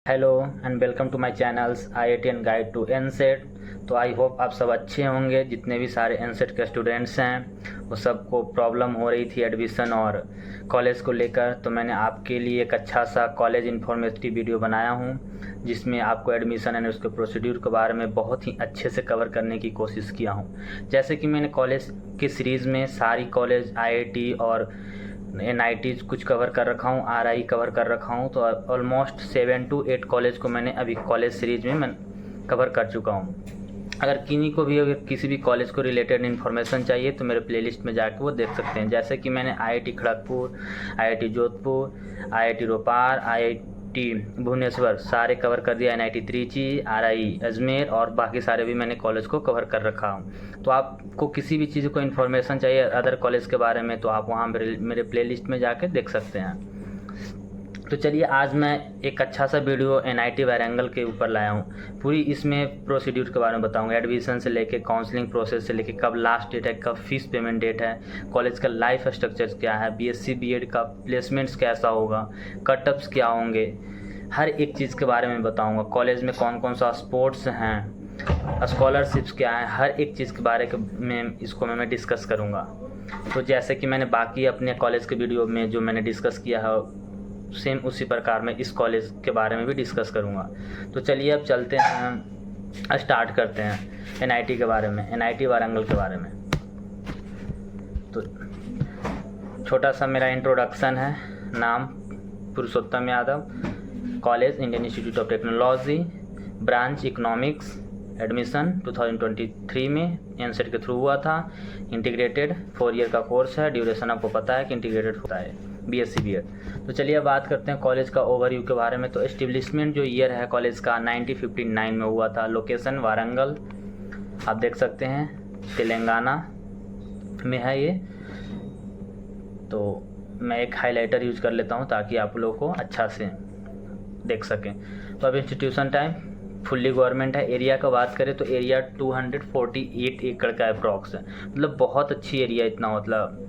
Hello and welcome to my channels IITN guide to NCET. तो I hope आप सब अच्छे होंगे। जितने भी सारे एनसेट के स्टूडेंट्स हैं वो सबको प्रॉब्लम हो रही थी एडमिशन और कॉलेज को लेकर, तो मैंने आपके लिए एक अच्छा सा कॉलेज इन्फॉर्मेटिव वीडियो बनाया हूँ जिसमें आपको एडमिशन एंड उसके प्रोसीड्यूर के बारे में बहुत ही अच्छे से कवर करने की कोशिश किया हूँ। जैसे कि मैंने कॉलेज की सीरीज़ में सारी कॉलेज IIT और NIT कुछ कवर कर रखा हूँ, RI कवर कर रखा हूँ। तो ऑलमोस्ट 7 to 8 कॉलेज को मैंने अभी कॉलेज सीरीज़ में मैं कवर कर चुका हूँ। अगर किन्हीं को भी अगर किसी भी कॉलेज को रिलेटेड इन्फॉर्मेशन चाहिए तो मेरे प्लेलिस्ट में जाके वो देख सकते हैं। जैसे कि मैंने IIT Kharagpur, IIT Jodhpur, IIT रोपार, IIT Bhubaneswar सारे कवर कर दिया, NIT त्रिची, RI अजमेर और बाकी सारे भी मैंने कॉलेज को कवर कर रखा हूँ। तो आपको किसी भी चीज़ को इन्फॉर्मेशन चाहिए अदर कॉलेज के बारे में तो आप वहाँ मेरे प्लेलिस्ट में जाके देख सकते हैं। तो चलिए आज मैं एक अच्छा सा वीडियो NIT वारंगल के ऊपर लाया हूँ। पूरी इसमें प्रोसीड्यूर के बारे में बताऊँगा, एडमिशन से लेके काउंसलिंग प्रोसेस से लेके कब लास्ट डेट है, कब फीस पेमेंट डेट है, कॉलेज का लाइफ स्ट्रक्चर क्या है, BSc BEd का प्लेसमेंट्स कैसा होगा, कटअप्स क्या होंगे, हर एक चीज़ के बारे में बताऊँगा। कॉलेज में कौन कौन सा स्पोर्ट्स हैं, स्कॉलरशिप्स क्या है, हर एक चीज़ के बारे में इसको मैं डिस्कस करूँगा। तो जैसे कि मैंने बाकी अपने कॉलेज के वीडियो में जो मैंने डिस्कस किया है सेम उसी प्रकार मैं इस कॉलेज के बारे में भी डिस्कस करूँगा। तो चलिए अब चलते हैं, स्टार्ट करते हैं NIT के बारे में, NIT वारंगल के बारे में। तो छोटा सा मेरा इंट्रोडक्शन है। नाम Purushottam Yadav, college Indian Institute of Technology, branch economics, admission 2023 में एनसेट के थ्रू हुआ था। इंटीग्रेटेड 4 ईयर का कोर्स है, ड्यूरेशन आपको पता है कि इंटीग्रेटेड होता है, BSc BEd। तो चलिए अब बात करते हैं कॉलेज का ओवरव्यू के बारे में। तो एस्टेब्लिशमेंट जो ईयर है कॉलेज का 1959 में हुआ था। लोकेशन वारंगल आप देख सकते हैं, तेलंगाना में है ये। तो मैं एक हाइलाइटर यूज कर लेता हूँ ताकि आप लोगों को अच्छा से देख सकें। तो अब इंस्टीट्यूशन टाइम फुल्ली गवर्नमेंट है। एरिया का बात करें तो एरिया 248 एकड़ का अप्रॉक्स है, मतलब बहुत अच्छी एरिया, इतना मतलब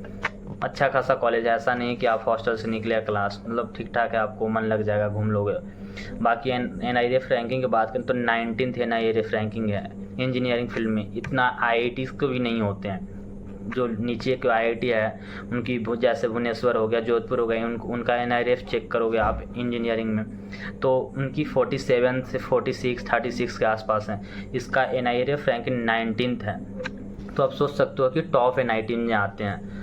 अच्छा खासा कॉलेज है। ऐसा नहीं कि आप हॉस्टल से निकले क्लास, मतलब ठीक ठाक है, आपको मन लग जाएगा, घूम लोगे। बाकी NIRF रैंकिंग की बात करें तो 19th NIRF रैंकिंग है इंजीनियरिंग फील्ड में। इतना IITs को भी नहीं होते हैं। जो नीचे के IIT है उनकी जैसे भुवनेश्वर हो गया, जोधपुर हो गया, उनका NIRF चेक करोगे आप इंजीनियरिंग में तो उनकी 47 से 46 36 के आसपास है। इसका NIRF रैंकिंग 19th है। तो आप सोच सकते हो कि टॉप NIT में आते हैं।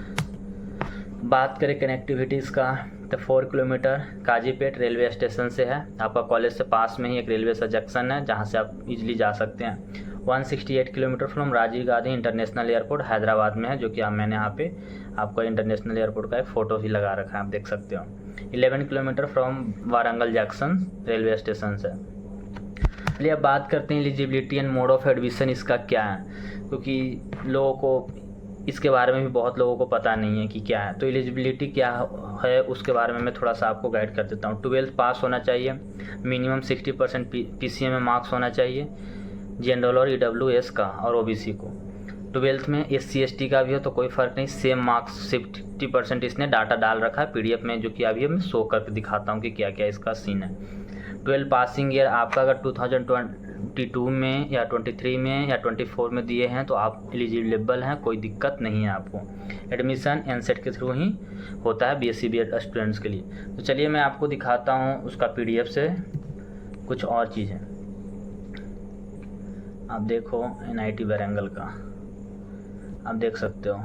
बात करें कनेक्टिविटीज़ का तो 4 किलोमीटर काजीपेट रेलवे स्टेशन से है। आपका कॉलेज से पास में ही एक रेलवे सा जंक्शन है जहाँ से आप इजीली जा सकते हैं। 168 kilometre from Rajiv Gandhi international airport Hyderabad में है, जो कि मैंने यहाँ पे आपको इंटरनेशनल एयरपोर्ट का एक फ़ोटो भी लगा रखा है, आप देख सकते हो। 11 kilometre from Warangal junction railway station से। चलिए अब बात करते हैं eligibility and mode of admission इसका क्या है, क्योंकि लोगों को इसके बारे में भी बहुत लोगों को पता नहीं है कि क्या है। तो एलिजिबिलिटी क्या है उसके बारे में मैं थोड़ा सा आपको गाइड कर देता हूँ। 12th पास होना चाहिए, मिनिमम 60% PCM में मार्क्स होना चाहिए, जनरल और EWS का और OBC को। 12th में SC ST का भी हो तो कोई फ़र्क नहीं, सेम मार्क्स 60% इसने डाटा डाल रखा है PDF में, जो कि अभी मैं शो करके दिखाता हूँ कि क्या क्या इसका सीन है। 12 पासिंग ईयर आपका अगर 2022 में या 23 में या 24 में दिए हैं तो आप एलिजिबल हैं, कोई दिक्कत नहीं है आपको। एडमिशन एनसेट के थ्रू ही होता है BSc BEd स्टूडेंट्स के लिए। तो चलिए मैं आपको दिखाता हूँ उसका PDF से कुछ और चीज़ें। आप देखो NIT वारंगल का, आप देख सकते हो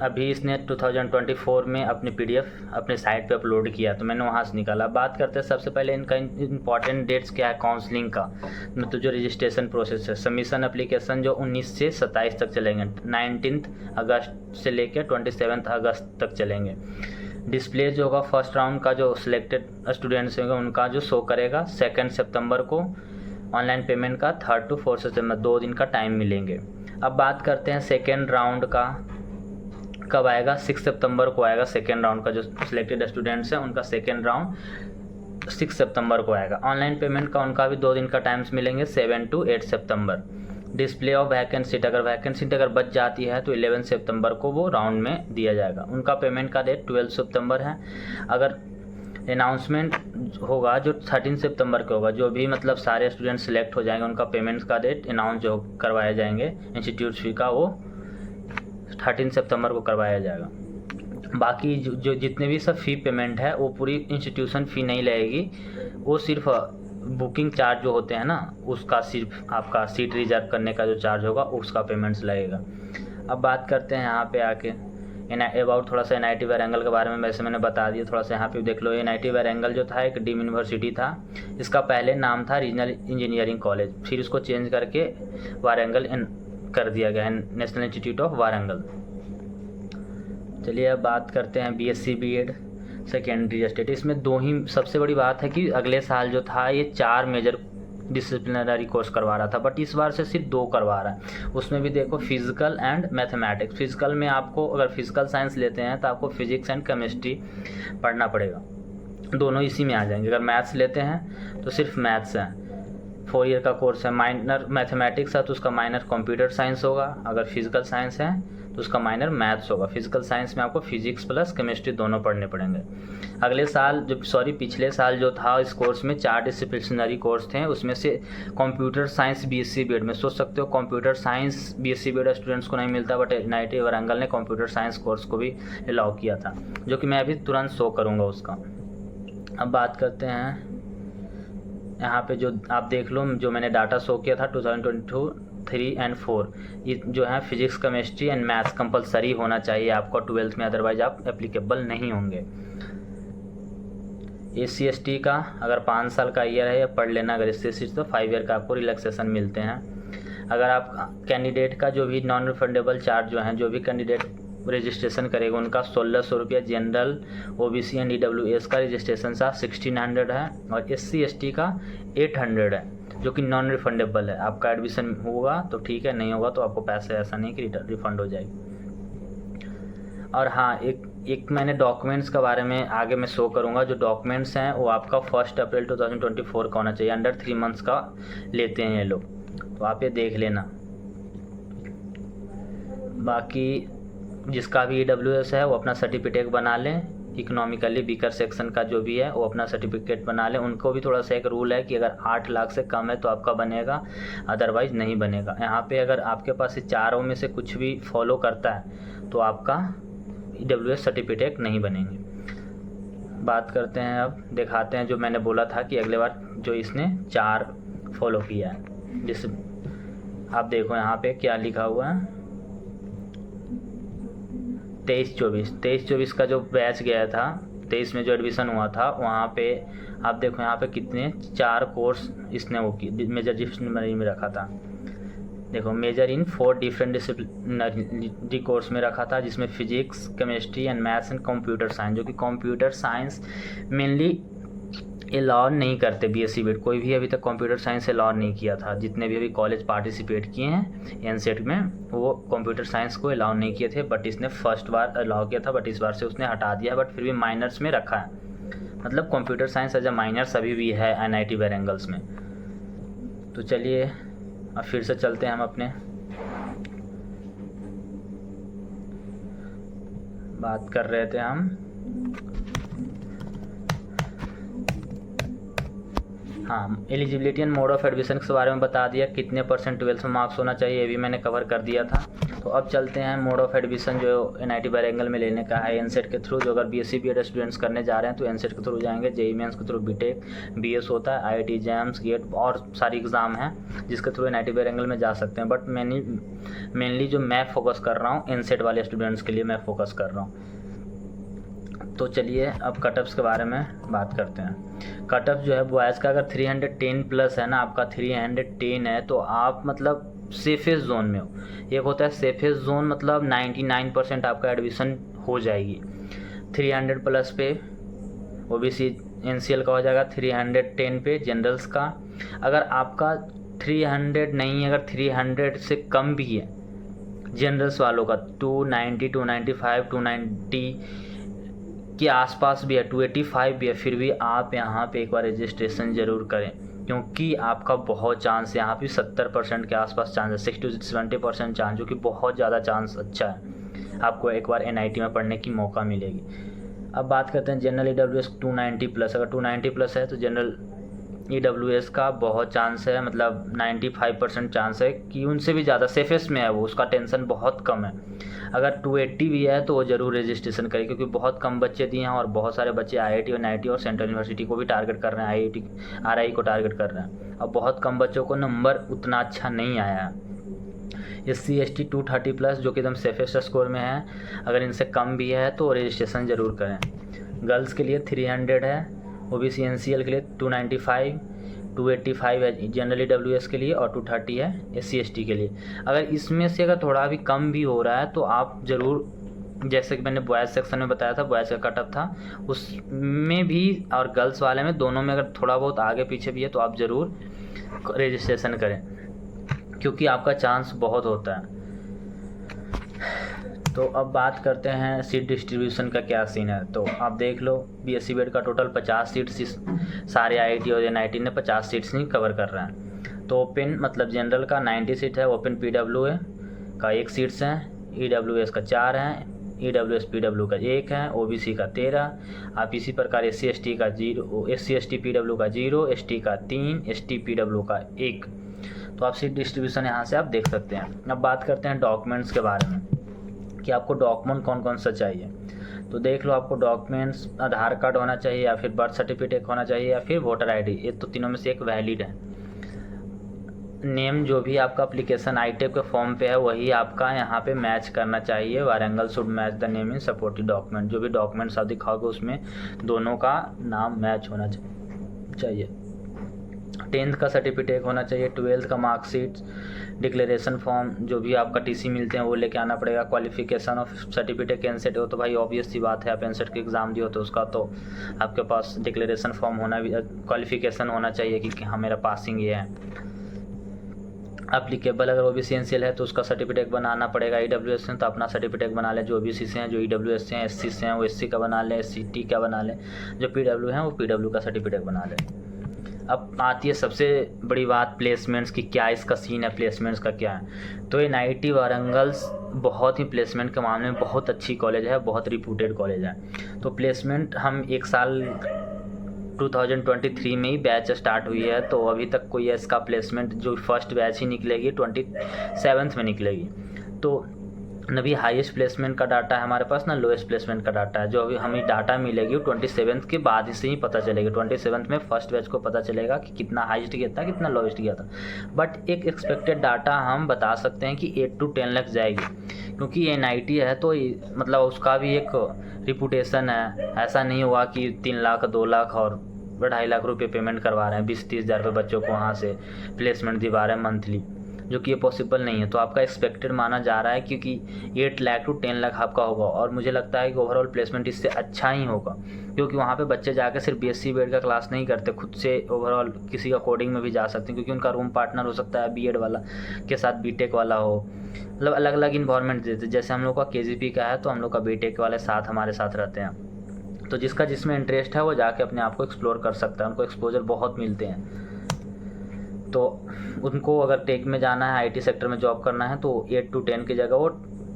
अभी इसने 2024 में अपनी PDF अपने साइट पे अपलोड किया, तो मैंने वहाँ से निकाला। बात करते हैं सबसे पहले इनका इंपॉर्टेंट डेट्स क्या है काउंसलिंग का, मतलब जो रजिस्ट्रेशन प्रोसेस है। सबमिशन एप्लीकेशन जो 19 से 27 तक चलेंगे, 19 अगस्त से लेकर 27 अगस्त तक चलेंगे। डिस्प्ले जो होगा फर्स्ट राउंड का जो सिलेक्टेड स्टूडेंट्स होंगे उनका जो शो करेगा 2 सितंबर को। ऑनलाइन पेमेंट का 3rd to 4th सितंबर 2 दिन का टाइम मिलेंगे। अब बात करते हैं सेकेंड राउंड का कब आएगा, 6 सितंबर को आएगा। सेकेंड राउंड का जो सिलेक्टेड स्टूडेंट्स हैं उनका सेकेंड राउंड 6 सितंबर को आएगा। ऑनलाइन पेमेंट का उनका भी 2 दिन का टाइम्स मिलेंगे, 7 to 8 September. Display of vacant seat, अगर वैकेंट सीट अगर बच जाती है तो 11 सितंबर को वो राउंड में दिया जाएगा। उनका पेमेंट का डेट 12 सितंबर है। अगर अनाउंसमेंट होगा जो 13 सितंबर को होगा। जो भी मतलब सारे स्टूडेंट सिलेक्ट हो जाएंगे उनका पेमेंट्स का डेट अनाउंस जो करवाए जाएंगे इंस्टीट्यूट फी का, वो 13 सितंबर को करवाया जाएगा। बाकी जो जितने भी सब फ़ी पेमेंट है वो पूरी इंस्टीट्यूशन फ़ी नहीं लगेगी, वो सिर्फ बुकिंग चार्ज जो होते हैं ना उसका, सिर्फ आपका सीट रिजर्व करने का जो चार्ज होगा उसका पेमेंट्स लगेगा। अब बात करते हैं यहाँ पे आके अबाउट थोड़ा सा NIT वारंगल के बारे में। वैसे मैंने बता दिया, थोड़ा सा यहाँ पे देख लो। NIT वारंगल जो था एक डीम्ड यूनिवर्सिटी था। इसका पहले नाम था रीजनल इंजीनियरिंग कॉलेज, फिर उसको चेंज करके वारंगल कर दिया गया है, नेशनल इंस्टीट्यूट ऑफ वारंगल। चलिए अब बात करते हैं BSc B.Ed सेकेंडरी स्टेट। इसमें दो ही सबसे बड़ी बात है कि अगले साल जो था ये 4 मेजर डिसिप्लिनरी कोर्स करवा रहा था, बट इस बार से सिर्फ 2 करवा रहा है। उसमें भी देखो फिजिकल एंड मैथमेटिक्स। फिजिकल में आपको अगर फिजिकल साइंस लेते हैं तो आपको फिजिक्स एंड केमिस्ट्री पढ़ना पड़ेगा, दोनों इसी में आ जाएंगे। अगर मैथ्स लेते हैं तो सिर्फ मैथ्स है, 4 ईयर का कोर्स है। माइनर मैथमेटिक्स है तो उसका माइनर कंप्यूटर साइंस होगा। अगर फिजिकल साइंस है तो उसका माइनर मैथ्स होगा। फिजिकल साइंस में आपको फिजिक्स प्लस केमिस्ट्री दोनों पढ़ने पड़ेंगे। अगले साल पिछले साल जो था इस कोर्स में 4 डिसिप्लिनरी कोर्स थे, उसमें से कंप्यूटर साइंस BSc B.Ed में सोच सकते हो computer science BSc B.Ed students को नहीं मिलता, बट NIT वारंगल ने कंप्यूटर साइंस कोर्स को भी अलाउ किया था, जो कि मैं अभी तुरंत शो करूँगा उसका। अब बात करते हैं यहाँ पे जो आप देख लो, जो मैंने डाटा शो किया था 2022 3 and 4, ये जो है physics chemistry and maths compulsory होना चाहिए आपको 12th में, अदरवाइज आप एप्लीकेबल नहीं होंगे। SC ST का अगर 5 साल का ईयर है या पढ़ लेना, अगर SC तो 5 ईयर का आपको रिलैक्सेशन मिलते हैं। अगर आप कैंडिडेट का जो भी नॉन रिफंडेबल चार्ज जो है, जो भी कैंडिडेट रजिस्ट्रेशन करेगा उनका 1600 रुपया जनरल, OBC एंड EWS का रजिस्ट्रेशन चार्ज 1600 है, और SC ST का 800 है, जो कि नॉन रिफंडेबल है। आपका एडमिशन होगा तो ठीक है, नहीं होगा तो आपको पैसे ऐसा नहीं कि रिफंड हो जाएगी। और हाँ, एक मैंने डॉक्यूमेंट्स के बारे में आगे मैं शो करूँगा। जो डॉक्यूमेंट्स हैं वो आपका 1 अप्रैल 2024 का होना चाहिए। अंडर 3 मंथ्स का लेते हैं ये लोग, तो आप ये देख लेना। बाकी जिसका भी EWS है वो अपना सर्टिफिकेट बना लें। इकोनॉमिकली वीकर सेक्शन का जो भी है वो अपना सर्टिफिकेट बना लें। उनको भी थोड़ा सा एक रूल है कि अगर 8 लाख से कम है तो आपका बनेगा, अदरवाइज़ नहीं बनेगा। यहाँ पे अगर आपके पास ये चारों में से कुछ भी फॉलो करता है तो आपका EWS सर्टिफिकेट नहीं बनेंगे। बात करते हैं, अब दिखाते हैं जो मैंने बोला था कि अगले बार जो इसने 4 फॉलो किया है। जिस आप देखो यहाँ पे क्या लिखा हुआ है, 23-24 का जो बैच गया था, 23 में जो एडमिशन हुआ था, वहाँ पे आप देखो यहाँ पे कितने 4 कोर्स इसने वो की मेजर डिसिप्लिनरी में रखा था। देखो measure in 4 different disciplinary course में रखा था, जिसमें physics chemistry and maths and computer science, जो कि कंप्यूटर साइंस मेनली अलाउ नहीं करते BSc B.Ed। कोई भी अभी तक कंप्यूटर साइंस अलाउ नहीं किया था। जितने भी अभी कॉलेज पार्टिसिपेट किए हैं NCET में, वो कंप्यूटर साइंस को अलाउ नहीं किए थे, बट इसने फर्स्ट बार अलाउ किया था, बट इस बार से उसने हटा दिया, बट फिर भी माइनर्स में रखा है। मतलब computer science as a minors अभी भी है NIT वारंगल्स में। तो चलिए अब फिर से चलते हैं हम अपने बात कर रहे थे हम, हाँ, eligibility and mode of admission के बारे में बता दिया। कितने % 12th में मार्क्स होना चाहिए ये भी मैंने कवर कर दिया था। तो अब चलते हैं मोड ऑफ एडमिशन जो NIT वारंगल में लेने का है NCET के थ्रू। जो अगर BSc B.Ed स्टूडेंट्स करने जा रहे हैं तो NCET के थ्रू जाएंगे। JEE मेंस के थ्रू BTech BS होता है, IIT JAMS GATE और सारी एग्ज़ाम हैं जिसके थ्रू NIT वारंगल में जा सकते हैं। बट मेनली जो मैं फोकस कर रहा हूँ NCET वाले स्टूडेंट्स के लिए मैं फोकस कर रहा हूँ। तो चलिए अब कटअप्स के बारे में बात करते हैं। कटअप जो है बॉयज़ का अगर 310 प्लस है ना, आपका 310 है तो आप मतलब सेफेस्ट जोन में हो। एक होता है सेफेस्ट जोन, मतलब 99% आपका एडमिशन हो जाएगी। 300 प्लस पे OBC NCL का हो जाएगा, 310 पे जनरल्स का। अगर आपका 300 नहीं है, अगर 300 से कम भी है जनरल्स वालों का, 290 295 290 के आसपास भी है, 285 भी है, फिर भी आप यहाँ पे एक बार रजिस्ट्रेशन ज़रूर करें, क्योंकि आपका बहुत चांस है। यहाँ पे 70% के आसपास चांस है, 60 से 70% चांस, जो कि बहुत ज़्यादा चांस अच्छा है। आपको एक बार NIT में पढ़ने की मौका मिलेगी। अब बात करते हैं जनरल EWS 290 प्लस। अगर 290 प्लस है तो जनरल EWS का बहुत चांस है, मतलब 95% चांस है कि उनसे भी ज़्यादा सेफेस्ट में है वो, उसका टेंशन बहुत कम है। अगर 280 भी है तो वो ज़रूर रजिस्ट्रेशन करें, क्योंकि बहुत कम बच्चे दिए हैं और बहुत सारे बच्चे IIT और NIT और सेंट्रल यूनिवर्सिटी को भी टारगेट कर रहे हैं, IIT RI को टारगेट कर रहे हैं। अब बहुत कम बच्चों को नंबर उतना अच्छा नहीं आया है। SC ST 230 प्लस जो कि एकदम सेफेस्ट स्कोर में है, अगर इनसे कम भी है तो रजिस्ट्रेशन ज़रूर करें। गर्ल्स के लिए 300 है, OBC NCL के लिए 295, 285 है जनरल EWS के लिए और 230 है SC ST के लिए। अगर इसमें से अगर थोड़ा भी कम भी हो रहा है तो आप ज़रूर, जैसे कि मैंने बॉयज़ सेक्शन में बताया था, बॉयज़ का कटअप था उसमें भी और गर्ल्स वाले में दोनों में अगर थोड़ा बहुत आगे पीछे भी है तो आप ज़रूर रजिस्ट्रेशन करें, क्योंकि आपका चांस बहुत होता है। तो अब बात करते हैं सीट डिस्ट्रीब्यूशन का क्या सीन है। तो आप देख लो, BSc BEd का टोटल 50 सीट्स सारे IIT और NIT ने 50 सीट्स नहीं कवर कर रहे हैं। तो ओपन मतलब जनरल का 90 सीट है, ओपन PWA का 1 सीट्स हैं, EWS का 4 हैं, EWS PW का 1 है, OBC का 13। आप इसी प्रकार SC ST का 0, SC ST PW का 0, ST का 3, ST PW का 1। तो आप सीट डिस्ट्रीब्यूशन यहाँ से आप देख सकते हैं। अब बात करते हैं डॉक्यूमेंट्स के बारे में कि आपको डॉक्यूमेंट कौन कौन सा चाहिए। तो देख लो, आपको डॉक्यूमेंट्स आधार कार्ड होना चाहिए या फिर बर्थ सर्टिफिकेट होना चाहिए या फिर वोटर ID, ये तो तीनों में से एक वैलिड है। नेम जो भी आपका एप्लीकेशन ITAP के फॉर्म पे है वही आपका यहाँ पे मैच करना चाहिए। Warangal should match the name in supportive document. जो भी डॉक्यूमेंट्स आप दिखाओगे उसमें दोनों का नाम मैच होना चाहिए। 10th का सर्टिफिकेट होना चाहिए, 12th का मार्कशीट, डिक्लेरेशन फॉर्म, जो भी आपका TC मिलते हैं वो लेके आना पड़ेगा। क्वालिफिकेशन ऑफ सर्टिफिकेट एनसेट हो तो भाई ऑब्वियस सी बात है, आप एनसेट के एग्ज़ाम दिए हो तो उसका तो आपके पास डिक्लेरेशन फॉर्म होना भी, क्वालिफिकेशन होना चाहिए कि हाँ मेरा पासिंग ये है। अप्लीकेबल अगर OBC NCL है तो उसका सर्टिफिकेट बनाना पड़ेगा। EWS है तो अपना सर्टिफिकेट बना लें। जो OBC से हैं, जो EWS से हैं, SC से हैं वो SC का बना लें, ST का बना लें। जो PW हैं वो PW का सर्टिफिकेट बना लें। अब आती है सबसे बड़ी बात प्लेसमेंट्स की, क्या इसका सीन है, प्लेसमेंट्स का क्या है। तो NIT वारंगल्स बहुत ही प्लेसमेंट के मामले में बहुत अच्छी कॉलेज है, बहुत रिप्यूटेड कॉलेज है। तो प्लेसमेंट हम एक साल 2023 में ही बैच स्टार्ट हुई है, तो अभी तक कोई इसका प्लेसमेंट जो फर्स्ट बैच ही निकलेगी 27th में निकलेगी। तो न भी हाईएस्ट प्लेसमेंट का डाटा है हमारे पास, ना लोएस्ट प्लेसमेंट का डाटा है। जो अभी हमें डाटा मिलेगी 27th के बाद से ही पता चलेगी। 27th में फर्स्ट बैच को पता चलेगा कि कितना हाईएस्ट गया था, कितना लोएस्ट गया था। बट एक एक्सपेक्टेड डाटा हम बता सकते हैं कि 8 to 10 लाख जाएगी, क्योंकि NIT है तो मतलब उसका भी एक रिपूटेशन है। ऐसा नहीं हुआ कि 3 लाख 2 लाख और 2.5 लाख रुपये पेमेंट करवा रहे हैं, 20-30 हज़ार रुपये बच्चों को वहाँ से प्लेसमेंट दिवा रहे हैं मंथली, जो कि ये पॉसिबल नहीं है। तो आपका एक्सपेक्टेड माना जा रहा है क्योंकि 8 लाख to 10 लाख आपका होगा, और मुझे लगता है कि ओवरऑल प्लेसमेंट इससे अच्छा ही होगा, क्योंकि वहाँ पे बच्चे जाकर सिर्फ BSc BEd का क्लास नहीं करते, खुद से ओवरऑल किसी का कोडिंग में भी जा सकते हैं, क्योंकि उनका रूम पार्टनर हो सकता है BEd वाला के साथ BTech वाला हो, मतलब अलग अलग इन्वायरमेंट देते। जैसे हम लोग का KGP का है तो हम लोग का BTech वाले साथ हमारे साथ रहते हैं। तो जिसका जिसमें इंटरेस्ट है वो जाके अपने आप को एक्सप्लोर कर सकता है, उनको एक्सपोजर बहुत मिलते हैं। तो उनको अगर टेक में जाना है, IT सेक्टर में जॉब करना है, तो 8 to 10 की जगह वो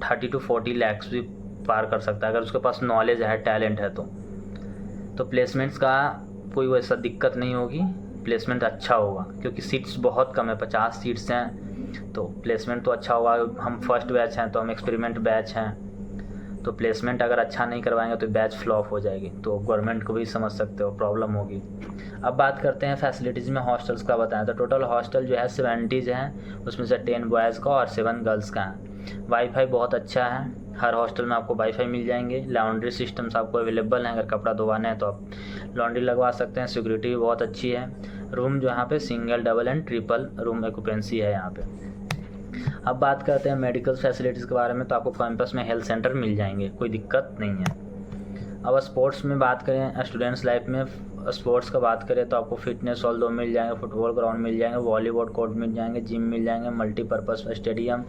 30 to 40 लाख भी पार कर सकता है, अगर उसके पास नॉलेज है, टैलेंट है। तो प्लेसमेंट्स का कोई वैसा दिक्कत नहीं होगी, प्लेसमेंट अच्छा होगा, क्योंकि सीट्स बहुत कम है, 50 सीट्स हैं, तो प्लेसमेंट तो अच्छा होगा। हम फर्स्ट बैच हैं तो हम एक्सपेरिमेंट बैच हैं, तो प्लेसमेंट अगर अच्छा नहीं करवाएंगे तो बैच फ्लॉप हो जाएगी, तो गवर्नमेंट को भी समझ सकते हो प्रॉब्लम होगी। अब बात करते हैं फैसिलिटीज़ में हॉस्टल्स का बताएं। तो टोटल हॉस्टल जो है 70 हैं, उसमें से 10 बॉयज़ का और 7 गर्ल्स का है। वाईफाई बहुत अच्छा है, हर हॉस्टल में आपको वाईफाई मिल जाएंगे। लॉन्ड्री सिस्टम्स आपको अवेलेबल हैं, अगर कपड़ा धोवाना है तो आप लॉन्ड्री लगवा सकते हैं। सिक्योरिटी भी बहुत अच्छी है। रूम जो यहाँ पे single, double and triple room occupancy है यहाँ पे। अब बात करते हैं मेडिकल फैसिलिटीज़ के बारे में। तो आपको कैंपस में हेल्थ सेंटर मिल जाएंगे, कोई दिक्कत नहीं है। अब स्पोर्ट्स में बात करें, स्टूडेंट्स लाइफ में स्पोर्ट्स का बात करें तो आपको फिटनेस हॉल 2 मिल जाएंगे, फुटबॉल ग्राउंड मिल जाएंगे, वॉलीबॉल कोर्ट मिल जाएंगे, जिम मिल जाएंगे, multipurpose stadium,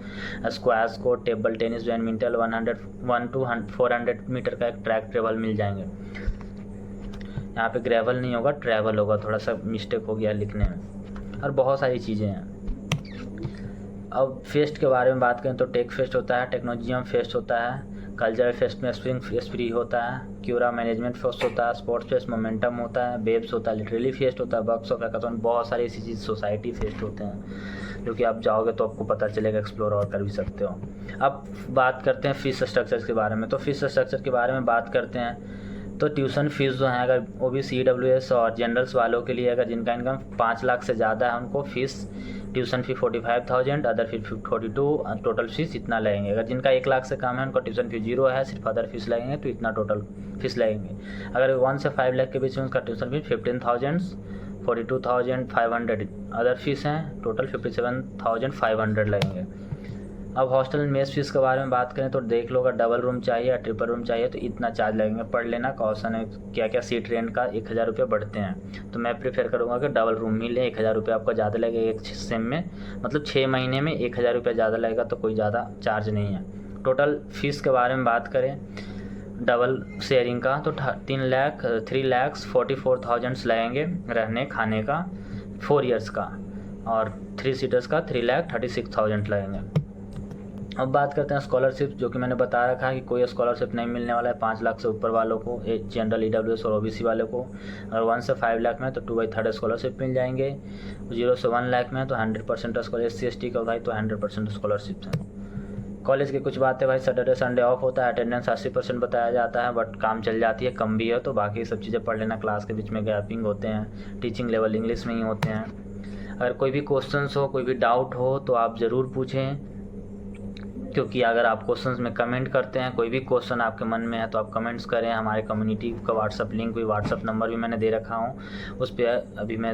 squash court, table tennis, badminton, 1 to 400 metre का एक ट्रैक ट्रेवल मिल जाएंगे। यहाँ पे ग्रेवल नहीं होगा, ट्रैवल होगा, थोड़ा सा मिस्टेक हो गया लिखने में, और बहुत सारी चीज़ें हैं। अब फेस्ट के बारे में बात करें तो टेक फेस्ट होता है, टेक्नोलॉजियम फेस्ट होता है, कल्चरल फेस्ट में स्प्रिंग फेस्ट फ्री होता है, क्यूरा मैनेजमेंट फेस्ट होता है, स्पोर्ट्स फेस्ट मोमेंटम होता है, बेब्स होता है, लिटरेली फेस्ट होता है, बक्स ऑफ हैकाथॉन, बहुत सारी ऐसी चीज़ सोसाइटी फेस्ट होते हैं जो कि आप जाओगे तो आपको पता चलेगा, एक्सप्लोर और कर भी सकते हो। अब बात करते हैं फ़ीस स्ट्रक्चर के बारे में। तो फीस स्ट्रक्चर के बारे में बात करते हैं तो ट्यूशन फीस जो है, अगर OBC EWS और जनरल्स वालों के लिए, अगर जिनका इनकम 5 लाख से ज़्यादा है उनको फ़ीस ट्यूशन फ़ी 45,000, अदर फी 42, टोटल फीस इतना लगेंगे। अगर जिनका 1 लाख से कम है उनका ट्यूशन फी 0 है, सिर्फ अदर फीस लगेंगे तो इतना टोटल फीस लगेंगे। अगर 1 से 5 लाख के बीच में उनका ट्यूशन फी 15,000, 42,500 अदर फीस हैं, टोटल 57,500 लगेंगे। अब हॉस्टल मेस फीस के बारे में बात करें तो देख लो, अगर डबल रूम चाहिए या ट्रिपल रूम चाहिए तो इतना चार्ज लगेंगे। पढ़ लेना क्वेश्चन है क्या क्या सीट रेंट का 1,000 रुपये बढ़ते हैं, तो मैं प्रेफर करूँगा कि डबल रूम ही लें। 1,000 रुपये आपको ज़्यादा लगेगा एक सेम में, मतलब 6 महीने में 1,000 रुपये ज़्यादा लगेगा, तो कोई ज़्यादा चार्ज नहीं है। टोटल फीस के बारे में बात करें डबल शेयरिंग का तो 3,44,000 लगेंगे रहने खाने का 4 ईयर्स का, और 3 सीटर्स का 3,36,000 लगेंगे। अब बात करते हैं स्कॉलरशिप, जो कि मैंने बता रखा है कि कोई स्कॉलरशिप नहीं मिलने वाला है 5 लाख से ऊपर वालों को, जनरल EWS और OBC वालों को। अगर 1 से 5 लाख में तो 2/3 स्कॉलरशिप मिल जाएंगे, 0 से 1 लाख में तो 100% स्कॉलरशिप, SC ST का भाई तो 100% स्कॉलरशिप है। कॉलेज की कुछ बातें भाई, सैटरडे संडे ऑफ होता है, अटेंडेंस 80% बताया जाता है, बट काम चल जाती है, कम भी है, तो बाकी सब चीज़ें पढ़ लेना। क्लास के बीच में गैपिंग होते हैं, टीचिंग लेवल इंग्लिश में ही होते हैं। अगर कोई भी क्वेश्चंस हो, कोई भी डाउट हो तो आप ज़रूर पूछें, क्योंकि अगर आप क्वेश्चंस में कमेंट करते हैं, कोई भी क्वेश्चन आपके मन में है तो आप कमेंट्स करें। हमारे कम्युनिटी का व्हाट्सअप लिंक भी, व्हाट्सअप नंबर भी मैंने दे रखा हूँ, उस पर अभी मैं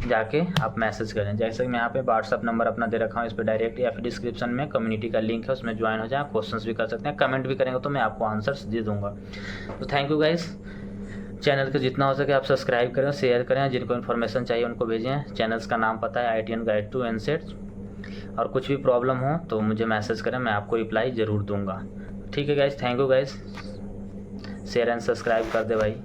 जाके आप मैसेज करें। जैसे कि मैं यहाँ पे व्हाट्सअप नंबर अपना दे रखा हूँ इस पर डायरेक्ट, या फिर डिस्क्रिप्शन में कम्युनिटी का लिंक है, उसमें ज्वाइन हो जाए, क्वेश्चंस भी कर सकते हैं, कमेंट भी करेंगे तो मैं आपको आंसर्स दे दूँगा। तो थैंक यू गाइस। चैनल को जितना हो सके आप सब्सक्राइब करें, शेयर करें, जिनको इन्फॉर्मेशन चाहिए उनको भेजें। चैनल्स का नाम पता है IITian गाइड टू एनसेट, और कुछ भी प्रॉब्लम हो तो मुझे मैसेज करें, मैं आपको रिप्लाई ज़रूर दूंगा। ठीक है guys, thank you guys. Share and subscribe कर दे भाई।